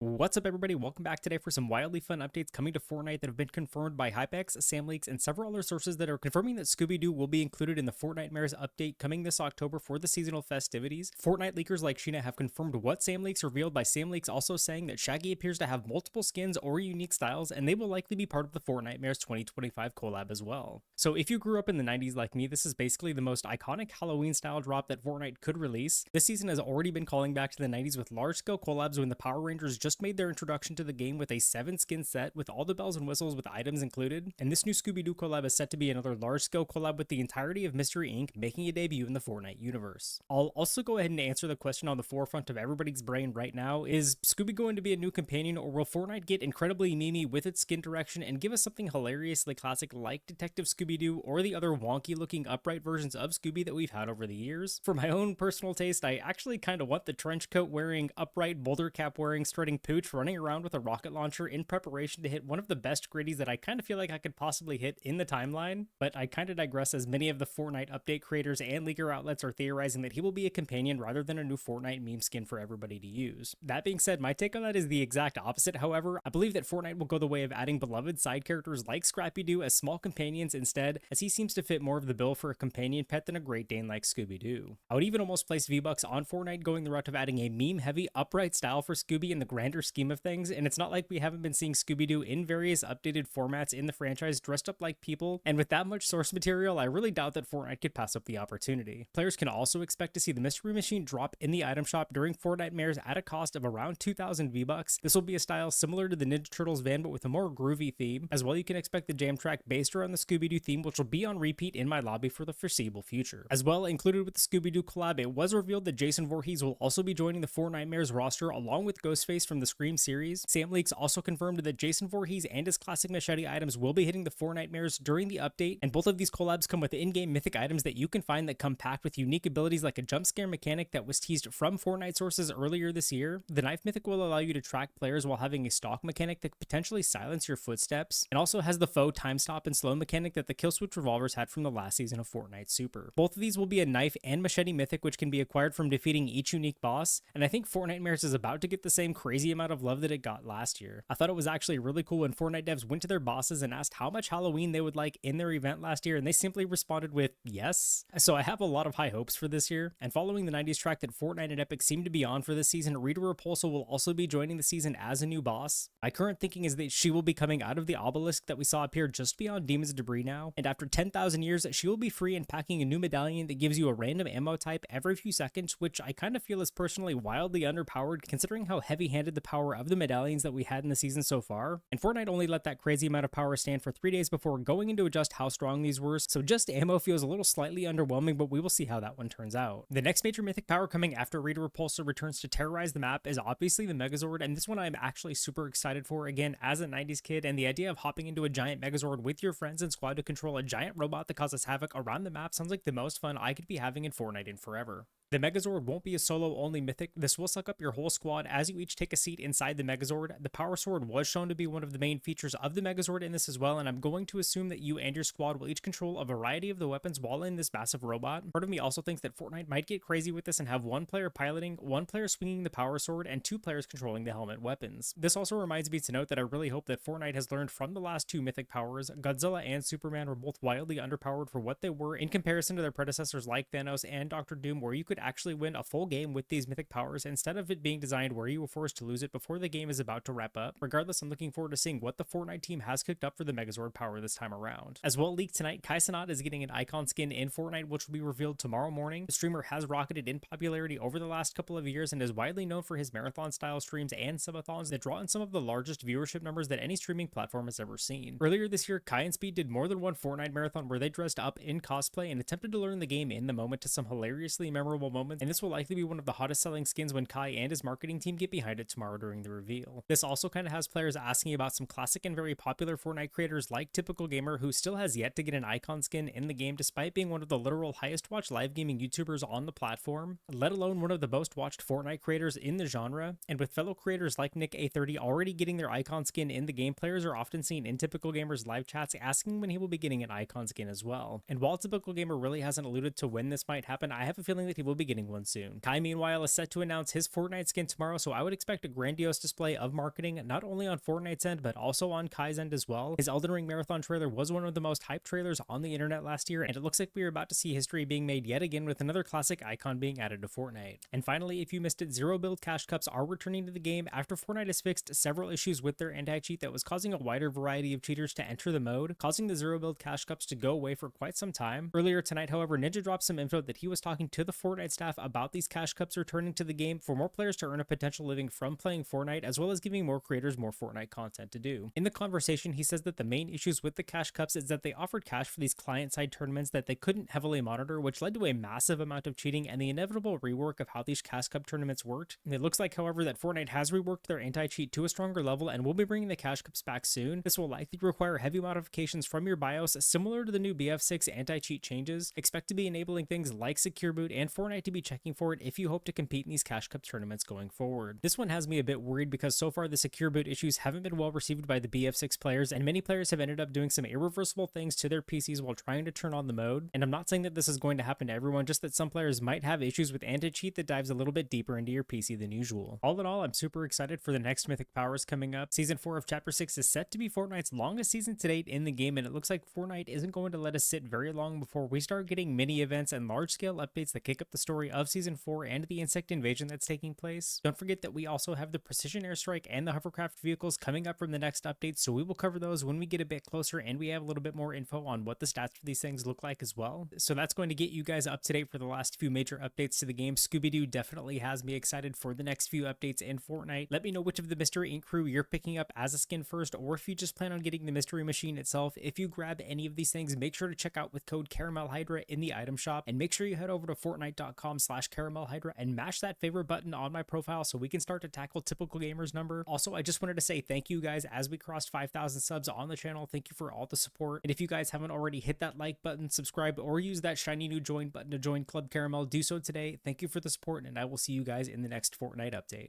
What's up, everybody? Welcome back today for some wildly fun updates coming to Fortnite that have been confirmed by Hypex, SamLeaks, and several other sources that are confirming that Scooby Doo will be included in the Fortnitemares update coming this October for the seasonal festivities. Fortnite leakers like Sheena have confirmed what SamLeaks revealed, by SamLeaks also saying that Shaggy appears to have multiple skins or unique styles, and they will likely be part of the Fortnitemares 2025 collab as well. So if you grew up in the 90s like me, this is basically the most iconic Halloween style drop that Fortnite could release. This season has already been calling back to the 90s with large-scale collabs when the Power Rangers just made their introduction to the game with a 7-skin set with all the bells and whistles with items included, and this new Scooby Doo collab is set to be another large-scale collab with the entirety of Mystery Inc. making a debut in the Fortnite universe. I'll also go ahead and answer the question on the forefront of everybody's brain right now: is Scooby going to be a new companion, or will Fortnite get incredibly memey with its skin direction and give us something hilariously classic like Detective Scooby-Doo or the other wonky-looking upright versions of Scooby that we've had over the years? For my own personal taste, I actually kind of want the trench coat wearing, upright boulder cap wearing, strutting pooch running around with a rocket launcher in preparation to hit one of the best gritties that I kind of feel like I could possibly hit in the timeline. But I kind of digress, as many of the Fortnite update creators and leaker outlets are theorizing that he will be a companion rather than a new Fortnite meme skin for everybody to use. That being said, my take on that is the exact opposite. However, I believe that Fortnite will go the way of adding beloved side characters like Scrappy Doo as small companions instead, as he seems to fit more of the bill for a companion pet than a Great Dane like Scooby Doo. I would even almost place V-Bucks on Fortnite going the route of adding a meme-heavy upright style for Scooby in the grander scheme of things, and it's not like we haven't been seeing Scooby-Doo in various updated formats in the franchise dressed up like people, and with that much source material, I really doubt that Fortnite could pass up the opportunity. Players can also expect to see the Mystery Machine drop in the item shop during Fortnitemares at a cost of around 2,000 V-Bucks. This will be a style similar to the Ninja Turtles van, but with a more groovy theme. As well, you can expect the jam track based around the Scooby-Doo theme, which will be on repeat in my lobby for the foreseeable future. As well, included with the Scooby-Doo collab, it was revealed that Jason Voorhees will also be joining the Fortnitemares roster along with Ghostface from the Scream series. SamLeaks also confirmed that Jason Voorhees and his classic machete items will be hitting the Fortnitemares during the update, and both of these collabs come with in-game mythic items that you can find that come packed with unique abilities like a jump scare mechanic that was teased from Fortnite sources earlier this year. The knife mythic will allow you to track players while having a stalk mechanic that could potentially silence your footsteps, and also has the faux time stop and slow mechanic that the kill switch revolvers had from the last season of Fortnite Super. Both of these will be a knife and machete mythic, which can be acquired from defeating each unique boss, and I think Fortnitemares is about to get the same crazy amount of love that it got last year. I thought it was actually really cool when Fortnite devs went to their bosses and asked how much Halloween they would like in their event last year, and they simply responded with yes. So I have a lot of high hopes for this year, and following the 90s track that Fortnite and Epic seem to be on for this season, Repulser will also be joining the season as a new boss. My current thinking is that she will be coming out of the obelisk that we saw appear just beyond Demon's Debris now, and after 10,000 years, she will be free and packing a new medallion that gives you a random ammo type every few seconds, which I kind of feel is personally wildly underpowered considering how heavy-handed the power of the medallions that we had in the season so far. And Fortnite only let that crazy amount of power stand for 3 days before going into adjust how strong these were, so just ammo feels a little slightly underwhelming, but we will see how that one turns out. The next major mythic power coming after Repulser returns to terrorize the map is obviously the Megazord, and this one I'm actually super excited for, again, as a 90s kid, and the idea of hopping into a giant Megazord with your friends and squad to control a giant robot that causes havoc around the map sounds like the most fun I could be having in Fortnite in forever. The Megazord won't be a solo-only mythic. This will suck up your whole squad as you each take a seat inside the Megazord. The Power Sword was shown to be one of the main features of the Megazord in this as well, and I'm going to assume that you and your squad will each control a variety of the weapons while in this massive robot. Part of me also thinks that Fortnite might get crazy with this and have one player piloting, one player swinging the Power Sword, and 2 players controlling the helmet weapons. This also reminds me to note that I really hope that Fortnite has learned from the last 2 mythic powers. Godzilla and Superman were both wildly underpowered for what they were in comparison to their predecessors like Thanos and Dr. Doom, where you could actually win a full game with these mythic powers instead of it being designed where you were forced to lose it before the game is about to wrap up. Regardless, I'm looking forward to seeing what the Fortnite team has cooked up for the Megazord power this time around. As well, leaked tonight, Kaisen is getting an icon skin in Fortnite, which will be revealed tomorrow morning. The streamer has rocketed in popularity over the last couple of years and is widely known for his marathon style streams and subathons that draw in some of the largest viewership numbers that any streaming platform has ever seen. Earlier this year, Kai and Speed did more than one Fortnite marathon where they dressed up in cosplay and attempted to learn the game in the moment to some hilariously memorable moments, and this will likely be one of the hottest selling skins when Kai and his marketing team get behind it tomorrow during the reveal. This also kind of has players asking about some classic and very popular Fortnite creators like Typical Gamer, who still has yet to get an icon skin in the game despite being one of the literal highest watched live gaming YouTubers on the platform, let alone one of the most watched Fortnite creators in the genre. And with fellow creators like Nick A30 already getting their icon skin in the game, players are often seen in Typical Gamer's live chats asking when he will be getting an icon skin as well. And while Typical Gamer really hasn't alluded to when this might happen, I have a feeling that he will be getting one soon. Kai, meanwhile, is set to announce his Fortnite skin tomorrow, so I would expect a grandiose display of marketing, not only on Fortnite's end, but also on Kai's end as well. His Elden Ring Marathon trailer was one of the most hyped trailers on the internet last year, and it looks like we are about to see history being made yet again with another classic icon being added to Fortnite. And finally, if you missed it, Zero Build Cash Cups are returning to the game after Fortnite has fixed several issues with their anti-cheat that was causing a wider variety of cheaters to enter the mode, causing the Zero Build Cash Cups to go away for quite some time. Earlier tonight, however, Ninja dropped some info that he was talking to the Fortnite staff about these Cash Cups returning to the game for more players to earn a potential living from playing Fortnite, as well as giving more creators more Fortnite content to do. In the conversation, he says that the main issues with the Cash Cups is that they offered cash for these client-side tournaments that they couldn't heavily monitor, which led to a massive amount of cheating and the inevitable rework of how these Cash Cup tournaments worked. And it looks like, however, that Fortnite has reworked their anti-cheat to a stronger level and will be bringing the Cash Cups back soon. This will likely require heavy modifications from your BIOS, similar to the new BF6 anti-cheat changes. Expect to be enabling things like Secure Boot and Fortnite to be checking for it if you hope to compete in these Cash Cup tournaments going forward. This one has me a bit worried because so far the Secure Boot issues haven't been well received by the BF6 players, and many players have ended up doing some irreversible things to their PCs while trying to turn on the mode. And I'm not saying that this is going to happen to everyone, just that some players might have issues with anti-cheat that dives a little bit deeper into your PC than usual. All in all, I'm super excited for the next Mythic Powers coming up. Season 4 of Chapter 6 is set to be Fortnite's longest season to date in the game, and it looks like Fortnite isn't going to let us sit very long before we start getting mini events and large-scale updates that kick up the story of Season 4 and the insect invasion that's taking place. Don't forget that we also have the Precision Airstrike and the Hovercraft vehicles coming up from the next update, so we will cover those when we get a bit closer and we have a little bit more info on what the stats for these things look like as well. So that's going to get you guys up to date for the last few major updates to the game. Scooby Doo definitely has me excited for the next few updates in Fortnite. Let me know which of the Mystery Inc. crew you're picking up as a skin first, or if you just plan on getting the Mystery Machine itself. If you grab any of these things, make sure to check out with code CaramelHydra in the item shop, and make sure you head over to Fortnite.com/CaramelHydra and mash that favorite button on my profile so we can start to tackle typical gamers number. Also, I just wanted to say thank you guys as we crossed 5,000 subs on the channel. Thank you for all the support, and if you guys haven't already, hit that like button, subscribe, or use that shiny new join button to join Club Caramel. Do so today. Thank you for the support, and I will see you guys in the next Fortnite update.